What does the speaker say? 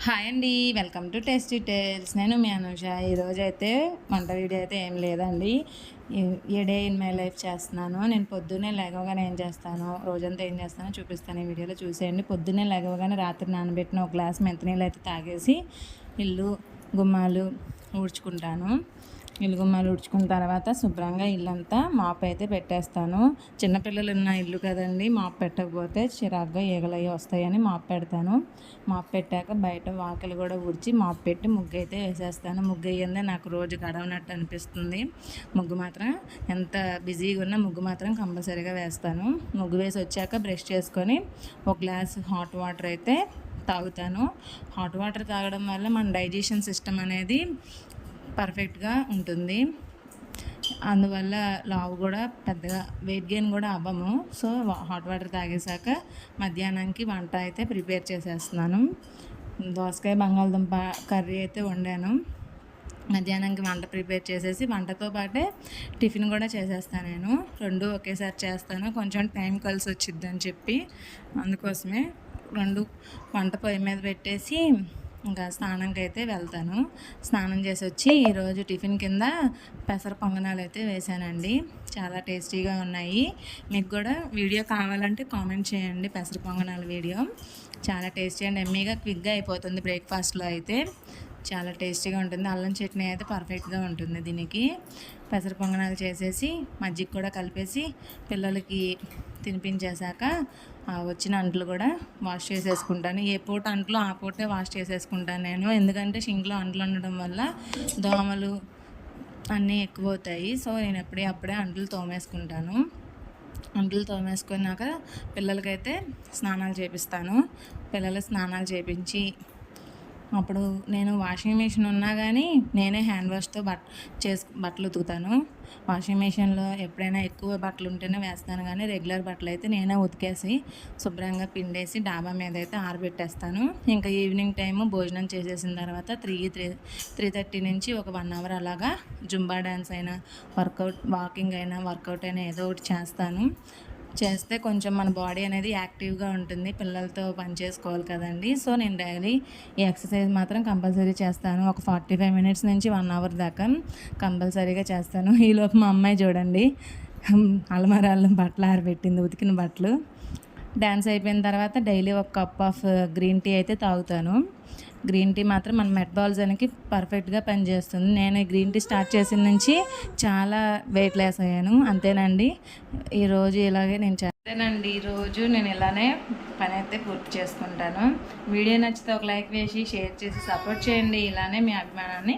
Hi అండి, welcome to tasty tiles. నేను మీ అనుష. ఈరోజు అయితే వంట వీడియో అయితే ఏం లేదండి. ఏ డే ఇన్ మై లైఫ్ చేస్తున్నాను. నేను పొద్దున్నే లేవగానే ఏం చేస్తాను, రోజంతా ఏం చేస్తానో చూపిస్తాను. ఈ వీడియోలో చూసేయండి. పొద్దున్నే లేవగానే రాత్రి నానబెట్టిన ఒక గ్లాస్ మెంతినీళ్ళు అయితే తాగేసి ఇల్లు గుమ్మాలు ఊడ్చుకుంటాను. ఇల్లుగుమ్మాలు ఉడుచుకున్న తర్వాత శుభ్రంగా ఇల్లంతా మాప్ అయితే పెట్టేస్తాను. చిన్నపిల్లలు ఉన్న ఇల్లు కదండి, మాప్ పెట్టకపోతే చిరాగ్గా ఈగలయ్యి వస్తాయని మాప్ పెడతాను. మాప్ పెట్టాక బయట వాకిలు కూడా ఊడ్చి మాప్ పెట్టి ముగ్గు అయితే వేసేస్తాను. ముగ్గు అయ్యిందే నాకు రోజు గడవనట్టు అనిపిస్తుంది. ముగ్గు మాత్రం ఎంత బిజీగా ఉన్నా ముగ్గు మాత్రం కంపల్సరీగా వేస్తాను. ముగ్గు వేసి వచ్చాక బ్రష్ చేసుకొని ఒక గ్లాస్ హాట్ వాటర్ అయితే తాగుతాను. హాట్ వాటర్ తాగడం వల్ల మన డైజెషన్ సిస్టమ్ అనేది పర్ఫెక్ట్గా ఉంటుంది. అందువల్ల లావు కూడా పెద్దగా వెయిట్ గెయిన్ కూడా అవ్వము. సో హాట్ వాటర్ తాగేశాక మధ్యాహ్నానికి వంట అయితే ప్రిపేర్ చేసేస్తున్నాను. దోసకాయ బంగాళదుంప కర్రీ అయితే వండాను. మధ్యాహ్నానికి వంట ప్రిపేర్ చేసేసి వంటతో పాటే టిఫిన్ కూడా చేసేస్తాను. నేను రెండు ఒకేసారి చేస్తాను, కొంచెం టైం కలిసి వచ్చిద్దని చెప్పి. అందుకోసమే రెండు వంట పొయ్యి మీద పెట్టేసి ఇంకా స్నానంకి అయితే వెళ్తాను. స్నానం చేసి వచ్చి ఈరోజు టిఫిన్ కింద పెసర పొంగనాలు అయితే వేసానండి. చాలా టేస్టీగా ఉన్నాయి. మీకు కూడా వీడియో కావాలంటే కామెంట్ చేయండి. పెసర పొంగనాలు వీడియో చాలా టేస్టీ అండ్ ఎమ్మీగా క్విక్గా అయిపోతుంది. బ్రేక్ఫాస్ట్లో అయితే చాలా టేస్టీగా ఉంటుంది. అల్లం చట్నీ అయితే పర్ఫెక్ట్గా ఉంటుంది దీనికి. పెసర పొంగనాలు చేసేసి మజ్జిగ కూడా కలిపేసి పిల్లలకి తినిపించేశాక వచ్చిన అంట్లు కూడా వాష్ చేసేసుకుంటాను. ఏ పూట అంట్లు ఆ పూటే వాష్ చేసేసుకుంటాను నేను. ఎందుకంటే షింక్లో అంట్లు ఉండడం వల్ల దోమలు అన్నీ ఎక్కువ అవుతాయి. సో నేను అప్పుడే అంట్లు తోమేసుకుంటాను. అంట్లు తోమేసుకున్నాక పిల్లలకైతే స్నానాలు చేపిస్తాను. పిల్లలు స్నానాలు చేపించి అప్పుడు నేను వాషింగ్ మిషన్ ఉన్నా కానీ నేనే హ్యాండ్ వాష్తో బట్టలు ఉతుకుతాను. వాషింగ్ మిషన్లో ఎప్పుడైనా ఎక్కువ బట్టలు ఉంటేనే వేస్తాను, కానీ రెగ్యులర్ బట్టలు అయితే నేనే ఉతికేసి శుభ్రంగా పిండేసి డాబా మీద అయితే ఆరబెట్టేస్తాను. ఇంకా ఈవినింగ్ టైము భోజనం చేసేసిన తర్వాత 3:30 నుంచి ఒక 1 అవర్ అలాగా జుంబా డ్యాన్స్ అయినా వాకింగ్ అయినా వర్కౌట్ అయినా ఏదో ఒకటి చేస్తే కొంచెం మన బాడీ అనేది యాక్టివ్గా ఉంటుంది. పిల్లలతో పని చేసుకోవాలి కదండి. సో నేను డైలీ ఈ ఎక్సర్సైజ్ మాత్రం కంపల్సరీ చేస్తాను. ఒక 45 మినిట్స్ నుంచి 1 అవర్ దాకా కంపల్సరీగా చేస్తాను. ఈలోపు మా అమ్మాయి చూడండి అలమారాల్లో బట్టలు ఆరబెట్టింది, ఉతికిన బట్టలు. డ్యాన్స్ అయిపోయిన తర్వాత డైలీ ఒక కప్ ఆఫ్ గ్రీన్ టీ అయితే తాగుతాను. గ్రీన్ టీ మాత్రం మన మెటబాలిజంకి పర్ఫెక్ట్గా పనిచేస్తుంది. నేను ఈ గ్రీన్ టీ స్టార్ట్ చేసిన నుంచి చాలా వెయిట్ లాస్ అయ్యాను. అంతేనండి, ఈరోజు ఇలాగే ఈరోజు నేను ఇలానే పని అయితే పూర్తి చేసుకుంటాను. వీడియో నచ్చితే ఒక లైక్ వేసి షేర్ చేసి సపోర్ట్ చేయండి. ఇలానే మీ అభిమానాన్ని